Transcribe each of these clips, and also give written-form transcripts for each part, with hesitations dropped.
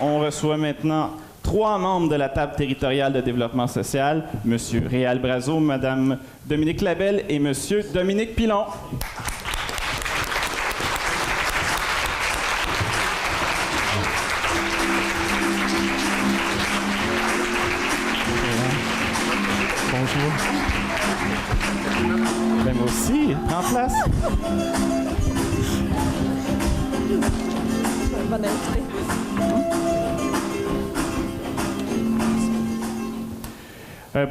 on reçoit maintenant 3 membres de la table territoriale de développement social, M. Réal Brazeau, Mme Dominique Labelle et M. Dominique Pilon. Bonjour. Ben moi aussi, prends place. Bonne invité.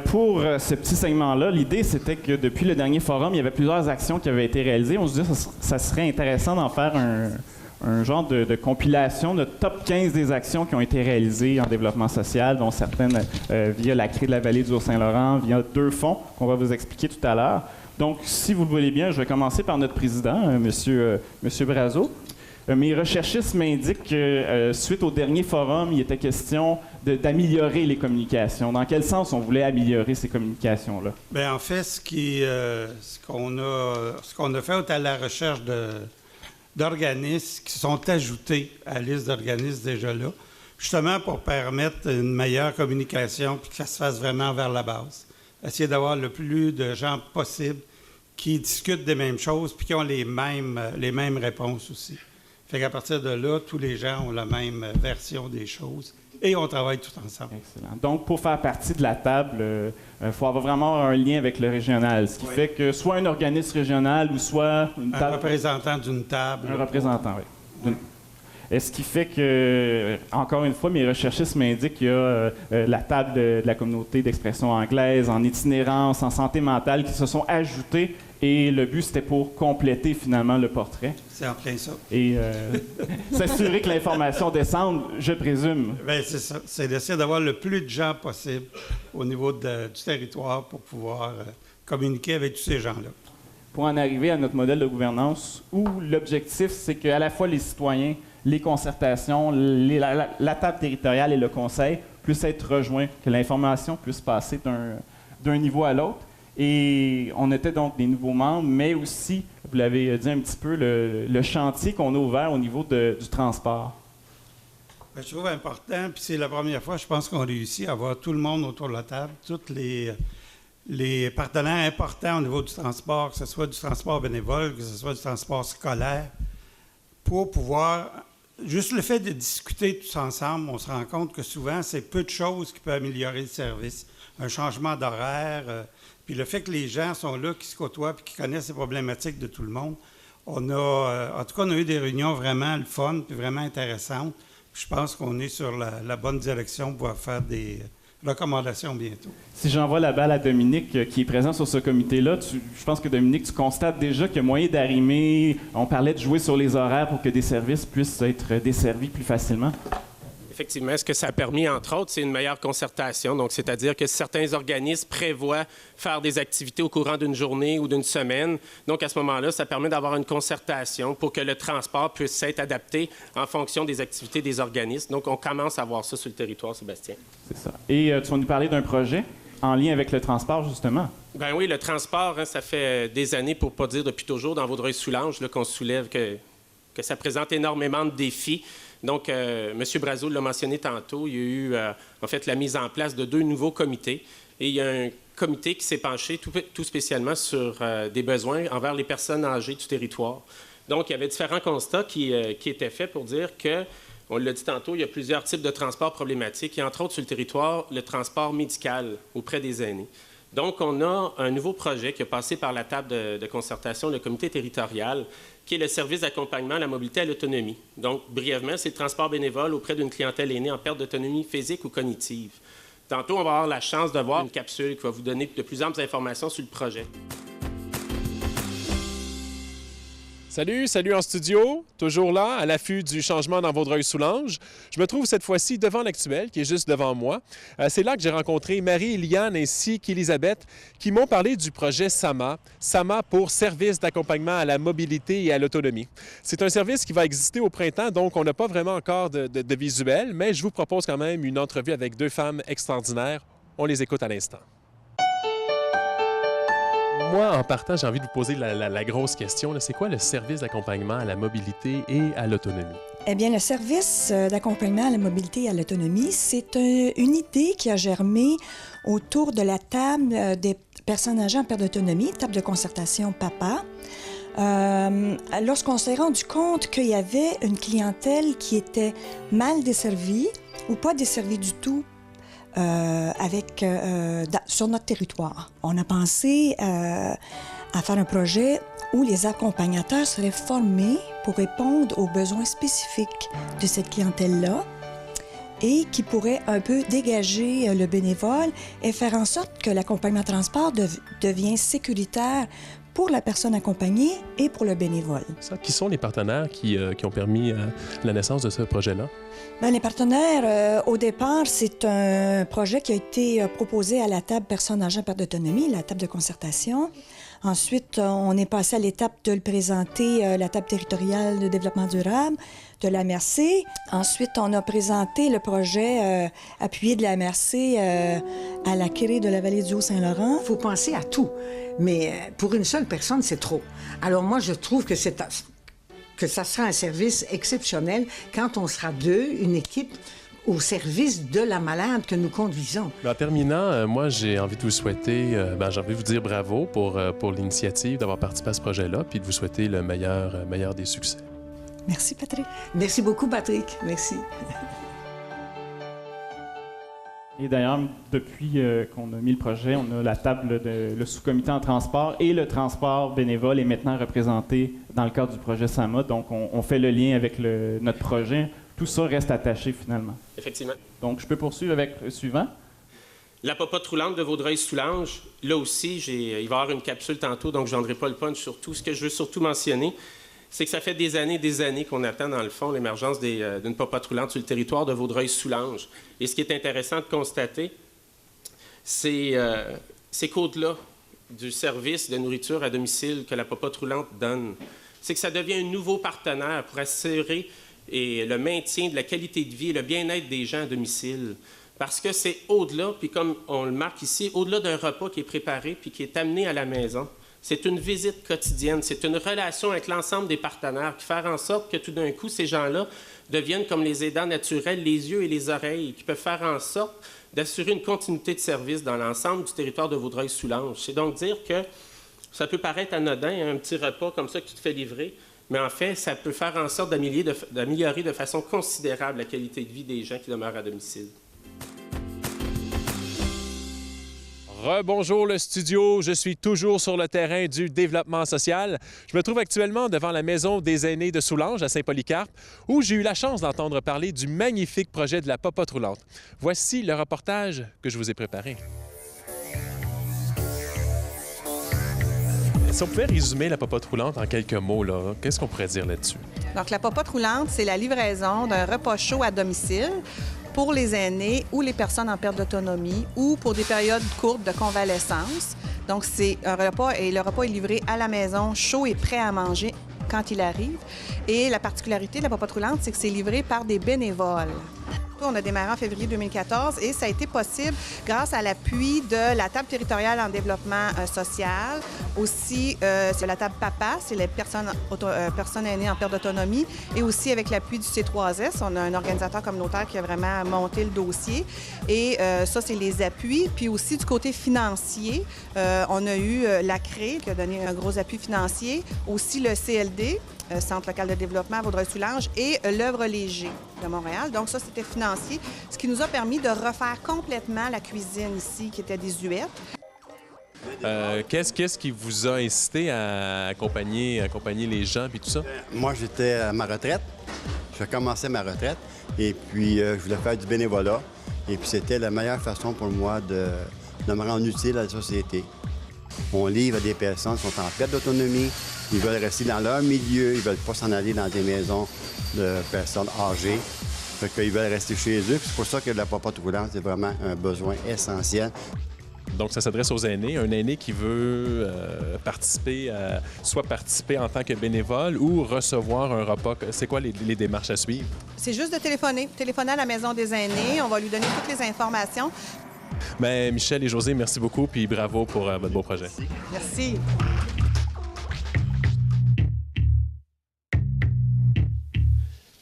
Pour ce petit segment-là, l'idée, c'était que depuis le dernier forum, il y avait plusieurs actions qui avaient été réalisées. On se disait que ça serait intéressant d'en faire un genre de compilation de top 15 des actions qui ont été réalisées en développement social, dont certaines via la CRI de la vallée du Haut-Saint-Laurent, via 2 fonds qu'on va vous expliquer tout à l'heure. Donc, si vous le voulez bien, je vais commencer par notre président, Monsieur Brazeau. Mes recherchistes m'indiquent que suite au dernier forum, il était question d'améliorer les communications. Dans quel sens on voulait améliorer ces communications-là? Bien, en fait, ce qu'on a fait à la recherche d'organismes qui sont ajoutés à la liste d'organismes déjà là, justement pour permettre une meilleure communication puis que ça se fasse vraiment vers la base. Essayer d'avoir le plus de gens possible qui discutent des mêmes choses puis qui ont les mêmes réponses aussi. Fait qu'à partir de là, tous les gens ont la même version des choses et on travaille tout ensemble. Excellent. Donc, pour faire partie de la table, il faut avoir vraiment un lien avec le régional, ce qui fait que soit un organisme régional ou soit une table... Un représentant d'une table. Un représentant, oui. Et ce qui fait que, encore une fois, mes recherchistes m'indiquent qu'il y a la table de la communauté d'expression anglaise, en itinérance, en santé mentale, qui se sont ajoutées. Et le but, c'était pour compléter finalement le portrait. C'est en plein ça. Et s'assurer que l'information descende, je présume. Bien, c'est ça. C'est d'essayer d'avoir le plus de gens possible au niveau du territoire pour pouvoir communiquer avec tous ces gens-là. Pour en arriver à notre modèle de gouvernance, où l'objectif, c'est qu'à la fois les citoyens, les concertations, la table territoriale et le conseil puissent être rejoints, que l'information puisse passer d'un niveau à l'autre. Et on était donc des nouveaux membres, mais aussi, vous l'avez dit un petit peu, le chantier qu'on a ouvert au niveau du transport. Bien, je trouve important, puis c'est la première fois, je pense qu'on réussit à avoir tout le monde autour de la table, tous les partenaires importants au niveau du transport, que ce soit du transport bénévole, que ce soit du transport scolaire, pour pouvoir... Juste le fait de discuter tous ensemble, on se rend compte que souvent, c'est peu de choses qui peuvent améliorer le service. Un changement d'horaire, puis le fait que les gens sont là, qui se côtoient, puis qui connaissent les problématiques de tout le monde. En tout cas, on a eu des réunions vraiment le fun, puis vraiment intéressantes. Puis je pense qu'on est sur la bonne direction pour faire des recommandations bientôt. Si j'envoie la balle à Dominique, qui est présent sur ce comité-là, je pense que Dominique, tu constates déjà qu'il y a moyen d'arrimer. On parlait de jouer sur les horaires pour que des services puissent être desservis plus facilement. Effectivement, ce que ça a permis, entre autres, c'est une meilleure concertation. Donc, c'est-à-dire que certains organismes prévoient faire des activités au courant d'une journée ou d'une semaine. Donc, à ce moment-là, ça permet d'avoir une concertation pour que le transport puisse être adapté en fonction des activités des organismes. Donc, on commence à voir ça sur le territoire, Sébastien. C'est ça. Et tu vas nous parler d'un projet en lien avec le transport, justement. Bien oui, le transport, ça fait des années, pour ne pas dire depuis toujours, dans Vaudreuil-Soulanges, qu'on soulève que ça présente énormément de défis. Donc, M. Brazeau l'a mentionné tantôt, il y a eu en fait la mise en place de 2 nouveaux comités. Et il y a un comité qui s'est penché tout spécialement sur des besoins envers les personnes âgées du territoire. Donc, il y avait différents constats qui étaient faits pour dire que, on l'a dit tantôt, il y a plusieurs types de transports problématiques, et entre autres sur le territoire, le transport médical auprès des aînés. Donc, on a un nouveau projet qui a passé par la table de concertation, le comité territorial, qui est le service d'accompagnement à la mobilité et à l'autonomie. Donc, brièvement, c'est le transport bénévole auprès d'une clientèle aînée en perte d'autonomie physique ou cognitive. Tantôt, on va avoir la chance de voir une capsule qui va vous donner de plus amples informations sur le projet. Salut en studio, toujours là, à l'affût du changement dans Vaudreuil-Soulanges. Je me trouve cette fois-ci devant l'actuel, qui est juste devant moi. C'est là que j'ai rencontré Marie-Eliane ainsi qu'Élisabeth, qui m'ont parlé du projet SAMA. SAMA pour Service d'accompagnement à la mobilité et à l'autonomie. C'est un service qui va exister au printemps, donc on n'a pas vraiment encore de visuel, mais je vous propose quand même une entrevue avec 2 femmes extraordinaires. On les écoute à l'instant. Moi, en partant, j'ai envie de vous poser la grosse question. C'est quoi le service d'accompagnement à la mobilité et à l'autonomie? Eh bien, le service d'accompagnement à la mobilité et à l'autonomie, c'est une idée qui a germé autour de la table des personnes âgées en perte d'autonomie, table de concertation PAPA. Lorsqu'on s'est rendu compte qu'il y avait une clientèle qui était mal desservie ou pas desservie du tout sur notre territoire, on a pensé à faire un projet où les accompagnateurs seraient formés pour répondre aux besoins spécifiques de cette clientèle-là et qui pourrait un peu dégager le bénévole et faire en sorte que l'accompagnement transport devient sécuritaire pour la personne accompagnée et pour le bénévole. Qui sont les partenaires qui ont permis la naissance de ce projet-là? Bien, les partenaires, au départ, c'est un projet qui a été proposé à la table personnes âgées en perte d'autonomie, la table de concertation. Ensuite, on est passé à l'étape de le présenter à la table territoriale de développement durable de la MRC. Ensuite, on a présenté le projet appuyé de la MRC à la CRE de la vallée du Haut-Saint-Laurent. Il faut penser à tout, mais pour une seule personne, c'est trop. Alors moi, je trouve que ça sera un service exceptionnel quand on sera deux, une équipe au service de la malade que nous conduisons. En terminant, moi, j'ai envie de vous souhaiter, j'ai envie de vous dire bravo pour l'initiative d'avoir participé à ce projet-là, puis de vous souhaiter le meilleur des succès. Merci, Patrick. Merci beaucoup, Patrick. Merci. Et d'ailleurs, depuis qu'on a mis le projet, on a la table, le sous-comité en transport et le transport bénévole est maintenant représenté dans le cadre du projet SAMA. Donc, on fait le lien avec notre projet. Tout ça reste attaché finalement. Effectivement. Donc, je peux poursuivre avec le suivant. La popote roulante de Vaudreuil-Soulanges, là aussi, il va y avoir une capsule tantôt, donc je ne vendrai pas le punch sur tout. Ce que je veux surtout mentionner, c'est que ça fait des années qu'on attend, dans le fond, l'émergence d'une popote roulante sur le territoire de Vaudreuil-Soulanges. Et ce qui est intéressant de constater, c'est qu'au-delà du service de nourriture à domicile que la popote roulante donne, c'est que ça devient un nouveau partenaire pour assurer le maintien de la qualité de vie et le bien-être des gens à domicile. Parce que c'est au-delà, puis comme on le marque ici, au-delà d'un repas qui est préparé puis qui est amené à la maison. C'est une visite quotidienne, c'est une relation avec l'ensemble des partenaires qui fait en sorte que tout d'un coup, ces gens-là deviennent comme les aidants naturels, les yeux et les oreilles, qui peuvent faire en sorte d'assurer une continuité de service dans l'ensemble du territoire de Vaudreuil-Soulanges. C'est donc dire que ça peut paraître anodin, un petit repas comme ça que tu te fais livrer, mais en fait, ça peut faire en sorte d'améliorer de façon considérable la qualité de vie des gens qui demeurent à domicile. Rebonjour le studio, je suis toujours sur le terrain du développement social. Je me trouve actuellement devant la Maison des aînés de Soulanges à Saint-Polycarpe, où j'ai eu la chance d'entendre parler du magnifique projet de la popote roulante. Voici le reportage que je vous ai préparé. Si on pouvait résumer la popote roulante en quelques mots, qu'est-ce qu'on pourrait dire là-dessus? Donc, la popote roulante, c'est la livraison d'un repas chaud à domicile pour les aînés ou les personnes en perte d'autonomie ou pour des périodes courtes de convalescence. Donc, c'est un repas et le repas est livré à la maison, chaud et prêt à manger quand il arrive. Et la particularité de la popote roulante, c'est que c'est livré par des bénévoles. On a démarré en février 2014 et ça a été possible grâce à l'appui de la table territoriale en développement social. Aussi, c'est la table PAPA, c'est les personnes aînées en perte d'autonomie. Et aussi avec l'appui du C3S, on a un organisateur communautaire qui a vraiment monté le dossier. Et ça, c'est les appuis. Puis aussi du côté financier, on a eu la CRE qui a donné un gros appui financier. Aussi le CLD, Centre local de développement à Vaudreuil-Soulanges, et l'Œuvre Léger de Montréal. Donc ça, c'était financier, ce qui nous a permis de refaire complètement la cuisine ici, qui était désuète. Qu'est-ce qui vous a incité à accompagner les gens puis tout ça? Moi, j'étais à ma retraite. Je commençais ma retraite et puis je voulais faire du bénévolat. Et puis c'était la meilleure façon pour moi de me rendre utile à la société. On livre à des personnes qui sont en perte d'autonomie. Ils veulent rester dans leur milieu, ils veulent pas s'en aller dans des maisons de personnes âgées. Fait qu'ils veulent rester chez eux. C'est pour ça que la popote roulante, c'est vraiment un besoin essentiel. Donc, ça s'adresse aux aînés. Un aîné qui veut soit participer en tant que bénévole ou recevoir un repas. C'est quoi les démarches à suivre? C'est juste de téléphoner à la Maison des aînés. On va lui donner toutes les informations. Bien, Michel et José, merci beaucoup, puis bravo pour votre beau projet. Merci.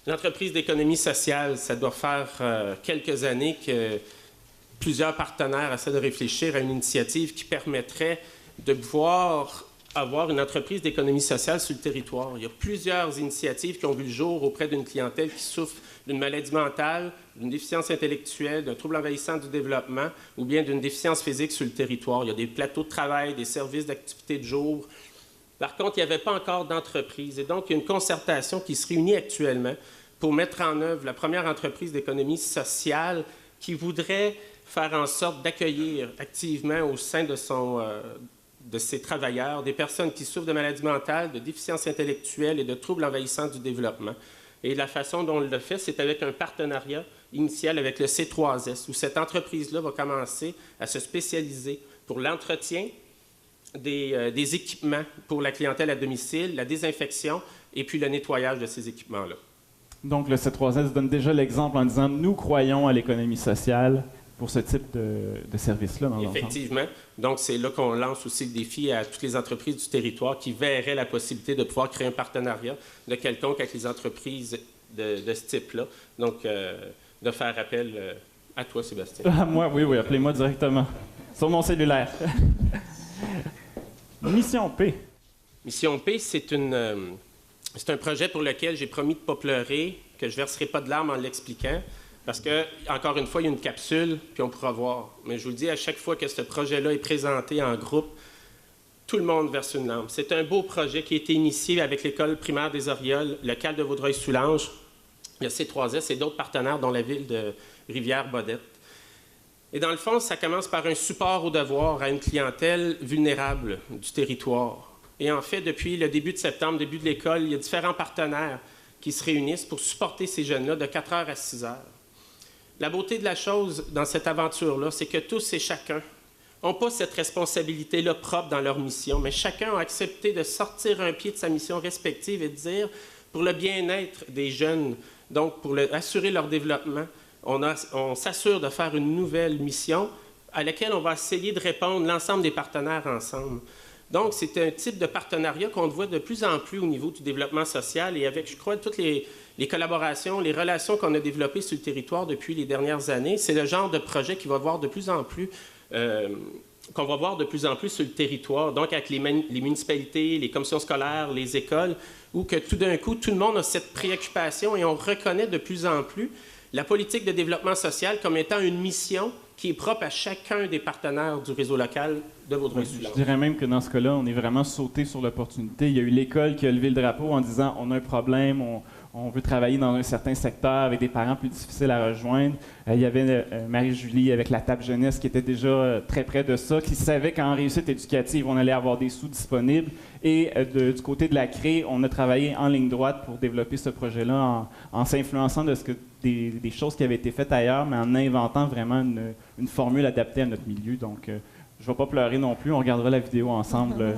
L'entreprise d'économie sociale, ça doit faire quelques années que plusieurs partenaires essaient de réfléchir à une initiative qui permettrait de pouvoir avoir une entreprise d'économie sociale sur le territoire. Il y a plusieurs initiatives qui ont vu le jour auprès d'une clientèle qui souffre d'une maladie mentale, d'une déficience intellectuelle, d'un trouble envahissant du développement ou bien d'une déficience physique sur le territoire. Il y a des plateaux de travail, des services d'activité de jour. Par contre, il n'y avait pas encore d'entreprise. Et donc, il y a une concertation qui se réunit actuellement pour mettre en œuvre la première entreprise d'économie sociale qui voudrait faire en sorte d'accueillir activement au sein de ses travailleurs des personnes qui souffrent de maladies mentales, de déficience intellectuelle et de troubles envahissants du développement. Et la façon dont on le fait, c'est avec un partenariat initial avec le C3S, où cette entreprise-là va commencer à se spécialiser pour l'entretien des équipements pour la clientèle à domicile, la désinfection et puis le nettoyage de ces équipements-là. Donc, le C3S donne déjà l'exemple en disant « Nous croyons à l'économie sociale » pour ce type de service-là, dans l'ensemble. Effectivement. Donc, c'est là qu'on lance aussi le défi à toutes les entreprises du territoire qui verraient la possibilité de pouvoir créer un partenariat de quelconque avec les entreprises de ce type-là. Donc, de faire appel à toi, Sébastien. À moi, oui, appelez-moi directement. Sur mon cellulaire. Mission P. Mission P, c'est un projet pour lequel j'ai promis de ne pas pleurer, que je ne verserai pas de larmes en l'expliquant. Parce que, encore une fois, il y a une capsule, puis on pourra voir. Mais je vous le dis, à chaque fois que ce projet-là est présenté en groupe, tout le monde verse une larme. C'est un beau projet qui a été initié avec l'École primaire des Orioles, le CAL de Vaudreuil-Soulanges, le C3S et d'autres partenaires, dont la ville de Rivière-Bodette. Et dans le fond, ça commence par un support au devoir à une clientèle vulnérable du territoire. Et en fait, depuis le début de septembre, début de l'école, il y a différents partenaires qui se réunissent pour supporter ces jeunes-là de 4 heures à 6 heures. La beauté de la chose dans cette aventure-là, c'est que tous et chacun n'ont pas cette responsabilité-là propre dans leur mission, mais chacun a accepté de sortir un pied de sa mission respective et de dire, pour le bien-être des jeunes, donc pour assurer leur développement, on s'assure de faire une nouvelle mission à laquelle on va essayer de répondre l'ensemble des partenaires ensemble. Donc, c'est un type de partenariat qu'on voit de plus en plus au niveau du développement social et avec, je crois, toutes les collaborations, les relations qu'on a développées sur le territoire depuis les dernières années. C'est le genre de projet qu'on va voir de plus en plus sur le territoire, donc avec les municipalités, les commissions scolaires, les écoles, où que tout d'un coup, tout le monde a cette préoccupation et on reconnaît de plus en plus la politique de développement social comme étant une mission qui est propre à chacun des partenaires du réseau local de Vaudreuil-Soulanges. Je dirais même que dans ce cas-là, on est vraiment sauté sur l'opportunité. Il y a eu l'école qui a levé le drapeau en disant « on a un problème, on veut travailler dans un certain secteur avec des parents plus difficiles à rejoindre ». Il y avait Marie-Julie avec la table jeunesse qui était déjà très près de ça, qui savait qu'en réussite éducative, on allait avoir des sous disponibles. Et du côté de la CRE, on a travaillé en ligne droite pour développer ce projet-là en s'influençant de des choses qui avaient été faites ailleurs, mais en inventant vraiment une formule adaptée à notre milieu. Donc, je ne vais pas pleurer non plus. On regardera la vidéo ensemble.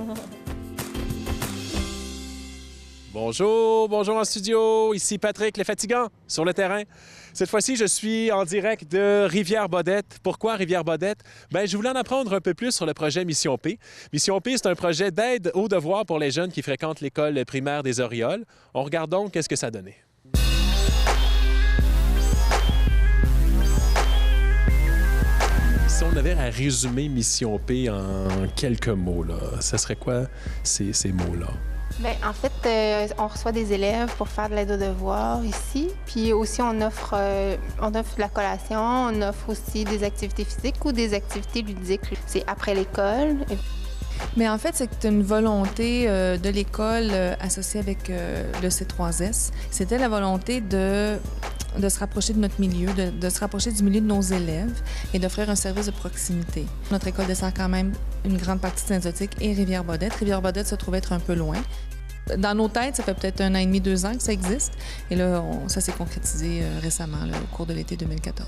Bonjour en studio. Ici Patrick, le fatigant, sur le terrain. Cette fois-ci, je suis en direct de Rivière-Bodette. Pourquoi Rivière-Bodette? Bien, je voulais en apprendre un peu plus sur le projet Mission P. Mission P, c'est un projet d'aide aux devoirs pour les jeunes qui fréquentent l'école primaire des Orioles. On regarde donc qu'est-ce que ça donnait. Si on avait à résumer Mission P en quelques mots, là, ça serait quoi ces mots-là? Bien, en fait, on reçoit des élèves pour faire de l'aide aux devoirs ici. Puis aussi, on offre de la collation, on offre aussi des activités physiques ou des activités ludiques. C'est après l'école. Mais en fait, c'est une volonté de l'école associée avec le C3S. C'était la volonté de se rapprocher de notre milieu, de se rapprocher du milieu de nos élèves et d'offrir un service de proximité. Notre école dessert quand même une grande partie de Saint-Zotique et Rivière-Bodette. Rivière-Bodette se trouvait être un peu loin. Dans nos têtes, ça fait peut-être 1 an et demi, 2 ans que ça existe. Et là, ça s'est concrétisé récemment, là, au cours de l'été 2014.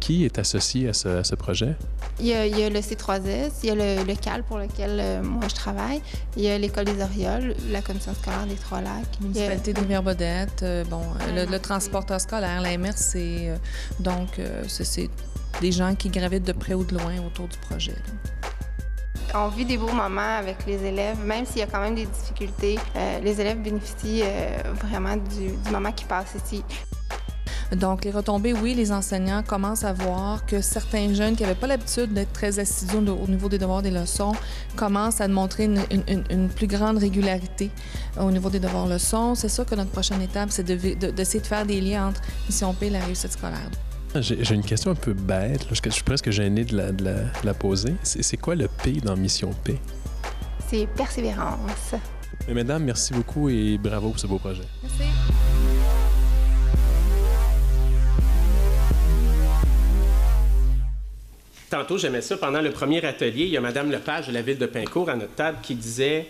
Qui est associé à ce projet? Il y a le C3S, il y a le CAL pour lequel moi je travaille, il y a l'École des Orioles, la Commission scolaire des Trois-Lacs. La municipalité de Rivière-Bodette, le transporteur scolaire, la MRC. Donc, c'est des gens qui gravitent de près ou de loin autour du projet. On vit des beaux moments avec les élèves, même s'il y a quand même des difficultés. Les élèves bénéficient vraiment du moment qu'ils passent ici. Donc, les retombées, oui, les enseignants commencent à voir que certains jeunes qui n'avaient pas l'habitude d'être très assidus au niveau des devoirs des leçons commencent à montrer une plus grande régularité au niveau des devoirs leçons. C'est sûr que notre prochaine étape, c'est d'essayer de faire des liens entre Mission P et la réussite scolaire. J'ai une question un peu bête, là, je suis presque gêné de la poser. C'est quoi le P dans Mission P? C'est persévérance. Mais mesdames, merci beaucoup et bravo pour ce beau projet. Merci. Tantôt, j'aimais ça, pendant le premier atelier, il y a Mme Lepage de la Ville de Pincourt à notre table qui disait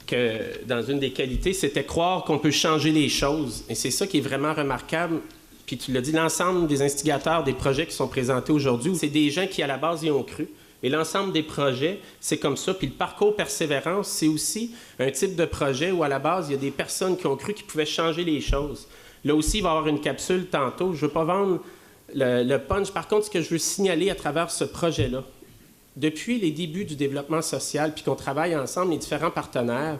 que, dans une des qualités, c'était croire qu'on peut changer les choses. Et c'est ça qui est vraiment remarquable. Puis tu l'as dit, l'ensemble des instigateurs des projets qui sont présentés aujourd'hui, c'est des gens qui, à la base, y ont cru. Et l'ensemble des projets, c'est comme ça. Puis le parcours persévérance, c'est aussi un type de projet où, à la base, il y a des personnes qui ont cru qu'ils pouvaient changer les choses. Là aussi, il va y avoir une capsule tantôt. Je ne veux pas vendre le punch. Par contre, ce que je veux signaler à travers ce projet-là, depuis les débuts du développement social, puis qu'on travaille ensemble, les différents partenaires,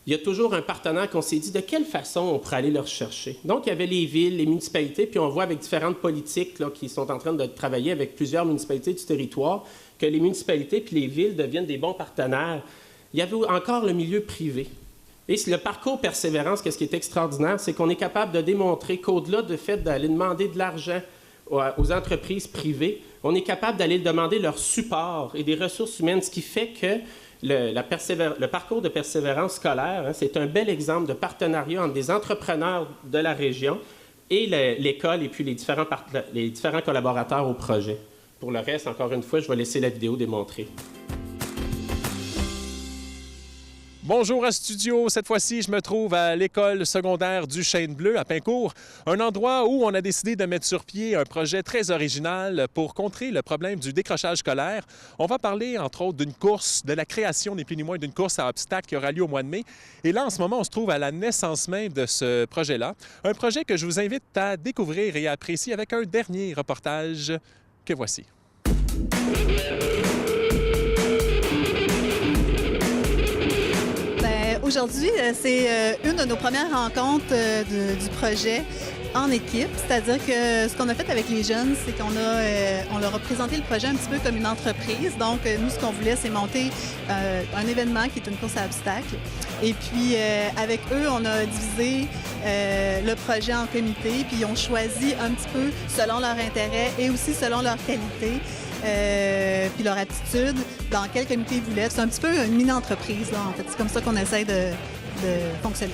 il y a toujours un partenaire qu'on s'est dit de quelle façon on pourrait aller le rechercher. Donc, il y avait les villes, les municipalités, puis on voit avec différentes politiques là, qui sont en train de travailler avec plusieurs municipalités du territoire, que les municipalités puis les villes deviennent des bons partenaires. Il y avait encore le milieu privé. Et le parcours persévérance, qu'est-ce qui est extraordinaire, c'est qu'on est capable de démontrer qu'au-delà du fait d'aller demander de l'argent aux entreprises privées, on est capable d'aller demander leur support et des ressources humaines, ce qui fait que le parcours de persévérance scolaire, hein, c'est un bel exemple de partenariat entre des entrepreneurs de la région et l'école et puis les différents collaborateurs au projet. Pour le reste, encore une fois, je vais laisser la vidéo démontrer. Bonjour à Studio. Cette fois-ci, je me trouve à l'école secondaire du Chêne Bleu à Pincourt, un endroit où on a décidé de mettre sur pied un projet très original pour contrer le problème du décrochage scolaire. On va parler, entre autres, d'une course, de la création, ni plus ni moins, d'une course à obstacles qui aura lieu au mois de mai. Et là, en ce moment, on se trouve à la naissance même de ce projet-là. Un projet que je vous invite à découvrir et à apprécier avec un dernier reportage que voici. Aujourd'hui, c'est une de nos premières rencontres du projet en équipe. C'est-à-dire que ce qu'on a fait avec les jeunes, c'est on leur a présenté le projet un petit peu comme une entreprise. Donc, nous, ce qu'on voulait, c'est monter un événement qui est une course à obstacles. Et puis, avec eux, on a divisé le projet en comités, puis ils ont choisi un petit peu selon leur intérêt et aussi selon leur qualité. Puis leur attitude, dans quel comité ils voulaient. C'est un petit peu une mini-entreprise, là, en fait. C'est comme ça qu'on essaie de fonctionner.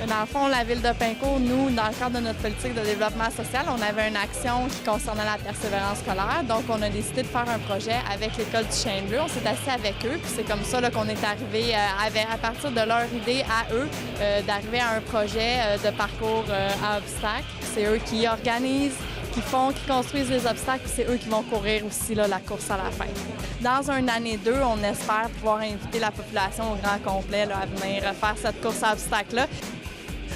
Dans le fond, la Ville de Pincourt, nous, dans le cadre de notre politique de développement social, on avait une action qui concernait la persévérance scolaire. Donc, on a décidé de faire un projet avec l'École du Chêne Bleu. On s'est assis avec eux, puis c'est comme ça là, qu'on est arrivé, à partir de leur idée à eux, d'arriver à un projet de parcours à obstacles. C'est eux qui organisent, qui construisent les obstacles, puis c'est eux qui vont courir aussi là, la course à la fin. Dans une année 2, on espère pouvoir inviter la population au grand complet là, à venir faire cette course à obstacles-là.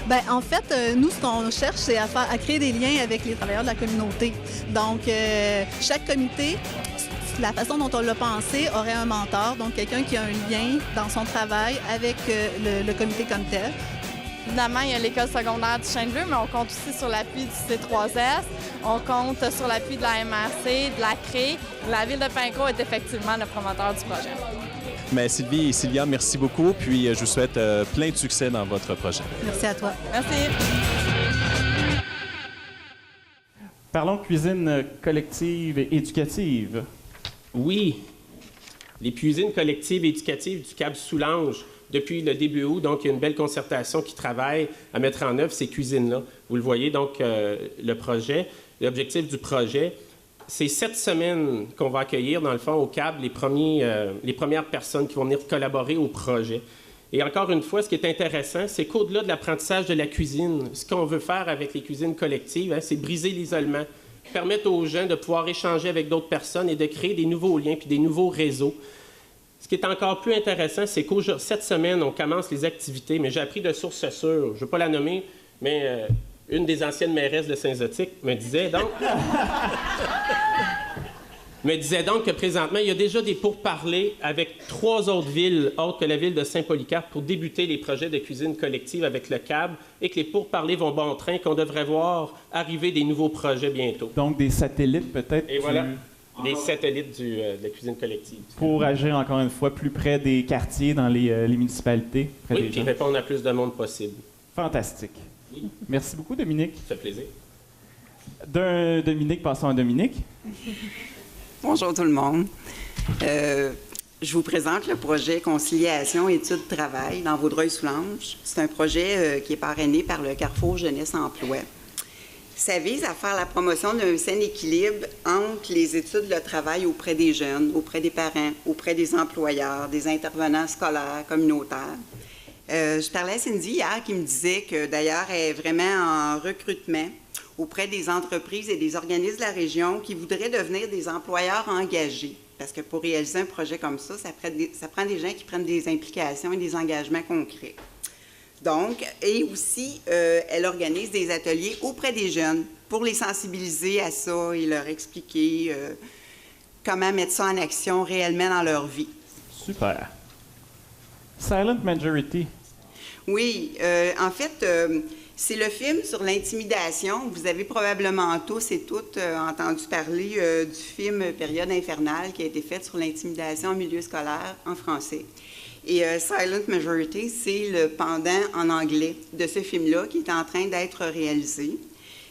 Bien, en fait, nous, ce qu'on cherche, c'est à créer des liens avec les travailleurs de la communauté. Donc, chaque comité, la façon dont on l'a pensé, aurait un mentor, donc quelqu'un qui a un lien dans son travail avec le comité comme tel. Évidemment, il y a l'école secondaire du Chêne Bleu, mais on compte aussi sur l'appui du C3S. On compte sur l'appui de la MRC, de la CRE. La Ville de Pincourt est effectivement le promoteur du projet. Mais Sylvie et Cilia, merci beaucoup. Puis je vous souhaite plein de succès dans votre projet. Merci à toi. Merci. Parlons cuisine collective et éducative. Oui, les cuisines collectives et éducatives du Cap Soulanges. Depuis le début août, donc, il y a une belle concertation qui travaille à mettre en œuvre ces cuisines-là. Vous le voyez, donc, le projet, l'objectif du projet, c'est 7 semaines qu'on va accueillir, dans le fond, au CAB, les premières personnes qui vont venir collaborer au projet. Et encore une fois, ce qui est intéressant, c'est qu'au-delà de l'apprentissage de la cuisine, ce qu'on veut faire avec les cuisines collectives, hein, c'est briser l'isolement, permettre aux gens de pouvoir échanger avec d'autres personnes et de créer des nouveaux liens puis des nouveaux réseaux. Ce qui est encore plus intéressant, c'est cette semaine, on commence les activités, mais j'ai appris de sources sûres, je ne veux pas la nommer, mais une des anciennes mairesses de Saint-Zotique, me disait donc que présentement, il y a déjà des pourparlers avec 3 autres villes autres que la ville de Saint-Polycarpe pour débuter les projets de cuisine collective avec le CAB et que les pourparlers vont bon train, qu'on devrait voir arriver des nouveaux projets bientôt. Donc, des satellites peut-être. Et voilà, des satellites de la cuisine collective. Pour agir encore une fois plus près des quartiers dans les municipalités. Oui, puis répondre à plus de monde possible. Fantastique. Oui. Merci beaucoup, Dominique. Ça fait plaisir. D'un Dominique, passons à Dominique. Bonjour tout le monde. Je vous présente le projet Conciliation Études-Travail dans Vaudreuil-Soulanges. C'est un projet qui est parrainé par le Carrefour Jeunesse Emploi. Ça vise à faire la promotion d'un sain équilibre entre les études et le travail auprès des jeunes, auprès des parents, auprès des employeurs, des intervenants scolaires, communautaires. Je parlais à Cindy hier qui me disait que d'ailleurs elle est vraiment en recrutement auprès des entreprises et des organismes de la région qui voudraient devenir des employeurs engagés. Parce que pour réaliser un projet comme ça, ça prend des gens qui prennent des implications et des engagements concrets. Donc, et aussi, elle organise des ateliers auprès des jeunes pour les sensibiliser à ça et leur expliquer comment mettre ça en action réellement dans leur vie. Super. Silent Majority. Oui, en fait, c'est le film sur l'intimidation. Vous avez probablement tous et toutes entendu parler du film Période infernale qui a été fait sur l'intimidation en milieu scolaire en français. Et Silent Majority, c'est le pendant en anglais de ce film-là qui est en train d'être réalisé.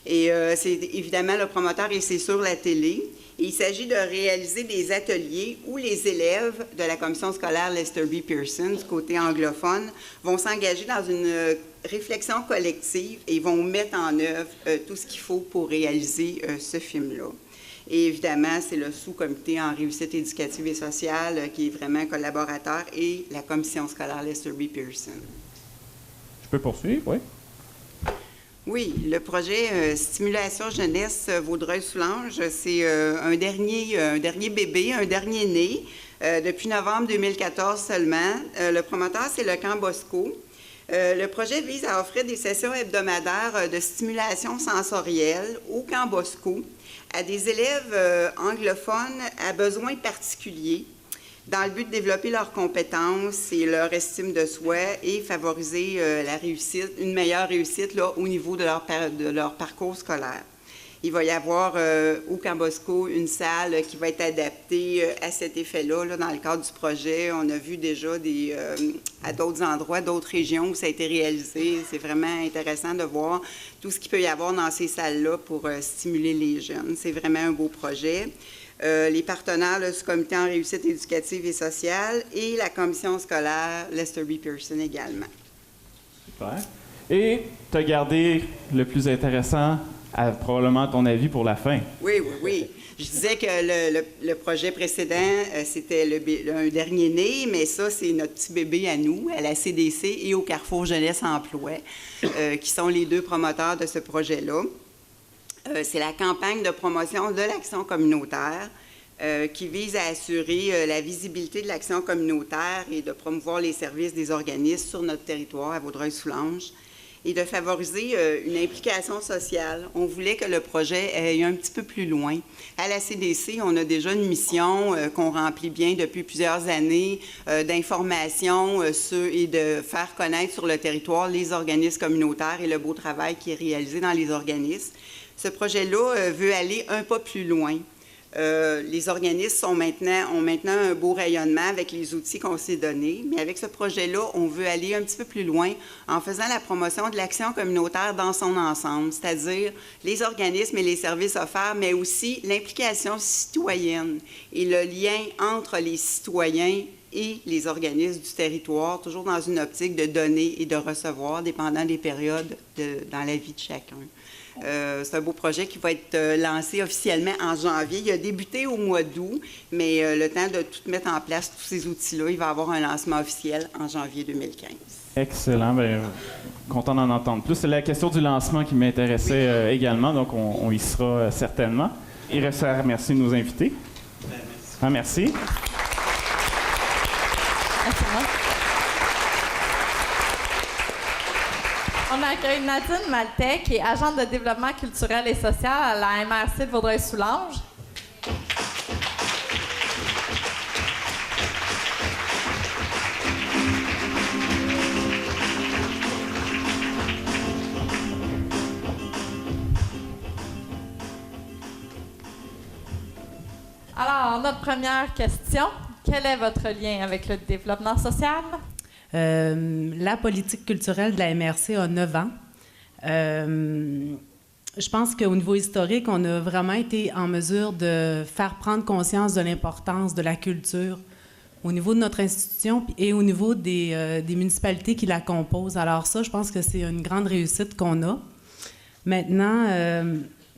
Et c'est évidemment le promoteur et c'est sur la télé. Et il s'agit de réaliser des ateliers où les élèves de la commission scolaire Lester B. Pearson, du côté anglophone, vont s'engager dans une réflexion collective et vont mettre en œuvre tout ce qu'il faut pour réaliser ce film-là. Et évidemment, c'est le sous-comité en réussite éducative et sociale qui est vraiment collaborateur et la commission scolaire Lester B. Pearson. Je peux poursuivre, oui? Oui, le projet Stimulation Jeunesse Vaudreuil-Soulanges, c'est un dernier bébé, un dernier né, depuis novembre 2014 seulement. Le promoteur, c'est le Camp Bosco. Le projet vise à offrir des sessions hebdomadaires de stimulation sensorielle au Camp Bosco à des élèves anglophones à besoins particuliers dans le but de développer leurs compétences et leur estime de soi et favoriser la réussite, une meilleure réussite là, au niveau de leur parcours scolaire. Il va y avoir au Camp Bosco une salle qui va être adaptée à cet effet-là. Là, dans le cadre du projet, on a vu déjà à d'autres endroits, d'autres régions où ça a été réalisé. C'est vraiment intéressant de voir tout ce qu'il peut y avoir dans ces salles-là pour stimuler les jeunes. C'est vraiment un beau projet. Les partenaires du comité en réussite éducative et sociale et la commission scolaire Lester B. Pearson également. Super. Et tu as gardé le plus intéressant, probablement à ton avis, pour la fin. Oui. Je disais que le projet précédent, c'était un dernier né, mais ça, c'est notre petit bébé à nous, à la CDC et au Carrefour Jeunesse Emploi, qui sont les deux promoteurs de ce projet-là. C'est la campagne de promotion de l'action communautaire qui vise à assurer la visibilité de l'action communautaire et de promouvoir les services des organismes sur notre territoire à Vaudreuil-Soulanges et de favoriser une implication sociale. On voulait que le projet aille un petit peu plus loin. À la CDC, on a déjà une mission qu'on remplit bien depuis plusieurs années d'information et de faire connaître sur le territoire les organismes communautaires et le beau travail qui est réalisé dans les organismes. Ce projet-là veut aller un pas plus loin. Les organismes ont maintenant un beau rayonnement avec les outils qu'on s'est donnés, mais avec ce projet-là, on veut aller un petit peu plus loin en faisant la promotion de l'action communautaire dans son ensemble, c'est-à-dire les organismes et les services offerts, mais aussi l'implication citoyenne et le lien entre les citoyens et les organismes du territoire, toujours dans une optique de donner et de recevoir, dépendant des périodes dans la vie de chacun. C'est un beau projet qui va être lancé officiellement en janvier. Il a débuté au mois d'août, mais le temps de tout mettre en place, tous ces outils-là, il va avoir un lancement officiel en janvier 2015. Excellent. Bien, content d'en entendre plus. C'est la question du lancement qui m'intéressait également, donc on y sera certainement. Il reste à remercier nos invités. Merci. On accueille Nadine Maltais, qui est agente de développement culturel et social à la MRC de Vaudreuil-Soulanges. Alors, notre première question, quel est votre lien avec le développement social? La politique culturelle de la MRC a 9 ans. Je pense qu'au niveau historique, on a vraiment été en mesure de faire prendre conscience de l'importance de la culture au niveau de notre institution et au niveau des municipalités qui la composent. Alors ça, je pense que c'est une grande réussite qu'on a. Maintenant,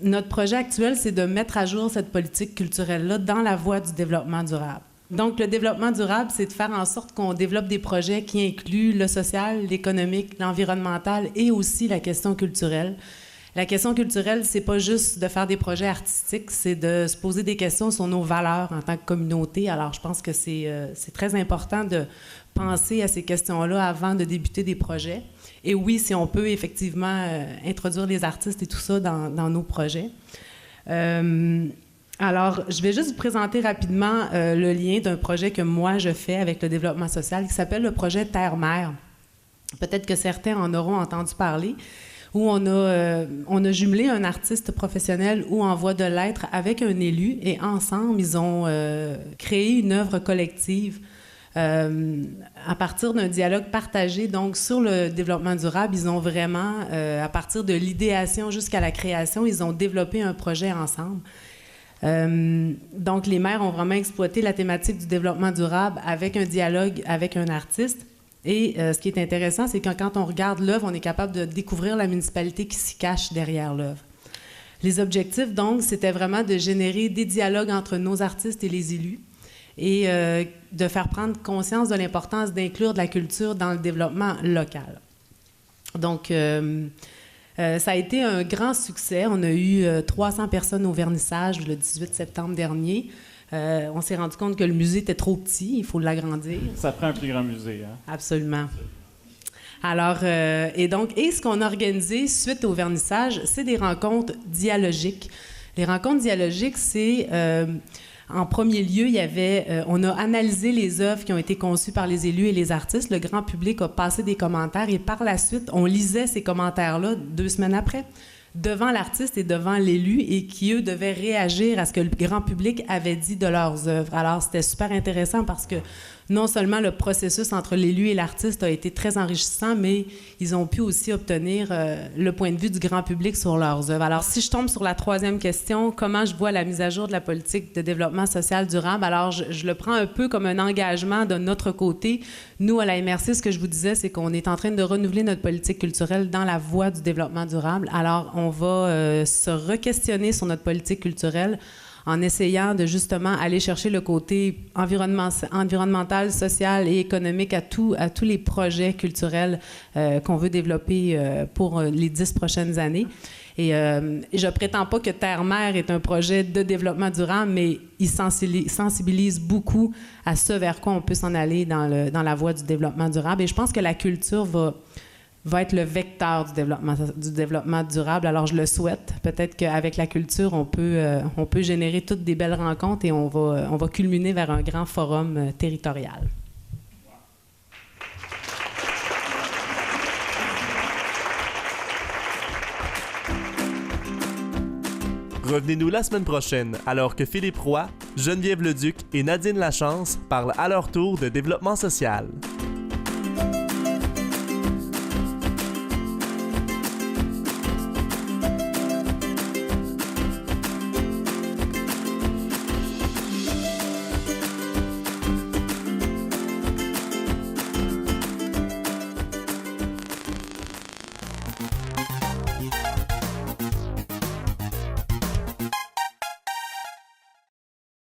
notre projet actuel, c'est de mettre à jour cette politique culturelle-là dans la voie du développement durable. Donc, le développement durable, c'est de faire en sorte qu'on développe des projets qui incluent le social, l'économique, l'environnemental et aussi la question culturelle. La question culturelle, c'est pas juste de faire des projets artistiques, c'est de se poser des questions sur nos valeurs en tant que communauté. Alors, je pense que c'est très important de penser à ces questions-là avant de débuter des projets. Et oui, si on peut effectivement introduire les artistes et tout ça dans nos projets. Alors, je vais juste vous présenter rapidement le lien d'un projet que moi, je fais avec le développement social qui s'appelle le projet Terre-Mer. Peut-être que certains en auront entendu parler, où on a jumelé un artiste professionnel ou en voie de l'être avec un élu et ensemble, ils ont créé une œuvre collective à partir d'un dialogue partagé. Donc, sur le développement durable, ils ont vraiment, à partir de l'idéation jusqu'à la création, ils ont développé un projet ensemble. Donc, les maires ont vraiment exploité la thématique du développement durable avec un dialogue avec un artiste. Et ce qui est intéressant, c'est que quand on regarde l'œuvre, on est capable de découvrir la municipalité qui s'y cache derrière l'œuvre. Les objectifs, donc, c'était vraiment de générer des dialogues entre nos artistes et les élus et de faire prendre conscience de l'importance d'inclure de la culture dans le développement local. Donc, ça a été un grand succès. On a eu 300 personnes au vernissage le 18 septembre dernier. On s'est rendu compte que le musée était trop petit, il faut l'agrandir. Ça prend un plus grand musée. Hein? Absolument. Alors, et ce qu'on a organisé suite au vernissage, c'est des rencontres dialogiques. Les rencontres dialogiques, c'est... en premier lieu, on a analysé les œuvres qui ont été conçues par les élus et les artistes. Le grand public a passé des commentaires et par la suite, on lisait ces commentaires-là 2 semaines après, devant l'artiste et devant l'élu, et qui, eux, devaient réagir à ce que le grand public avait dit de leurs œuvres. Alors, c'était super intéressant parce que non seulement le processus entre l'élu et l'artiste a été très enrichissant, mais ils ont pu aussi obtenir le point de vue du grand public sur leurs œuvres. Alors, si je tombe sur la 3e question, comment je vois la mise à jour de la politique de développement social durable? Alors, je le prends un peu comme un engagement de notre côté. Nous, à la MRC, ce que je vous disais, c'est qu'on est en train de renouveler notre politique culturelle dans la voie du développement durable. Alors, on va se re-questionner sur notre politique culturelle en essayant de justement aller chercher le côté environnemental, social et économique à tous les projets culturels qu'on veut développer pour les 10 prochaines années. Et je ne prétends pas que Terre-Mer est un projet de développement durable, mais il sensibilise beaucoup à ce vers quoi on peut s'en aller dans la voie du développement durable. Et je pense que la culture va être le vecteur du développement durable. Alors, je le souhaite. Peut-être qu'avec la culture, on peut générer toutes des belles rencontres et on va culminer vers un grand forum territorial. Revenez-nous la semaine prochaine, alors que Philippe Roy, Geneviève Leduc et Nadine Lachance parlent à leur tour de développement social.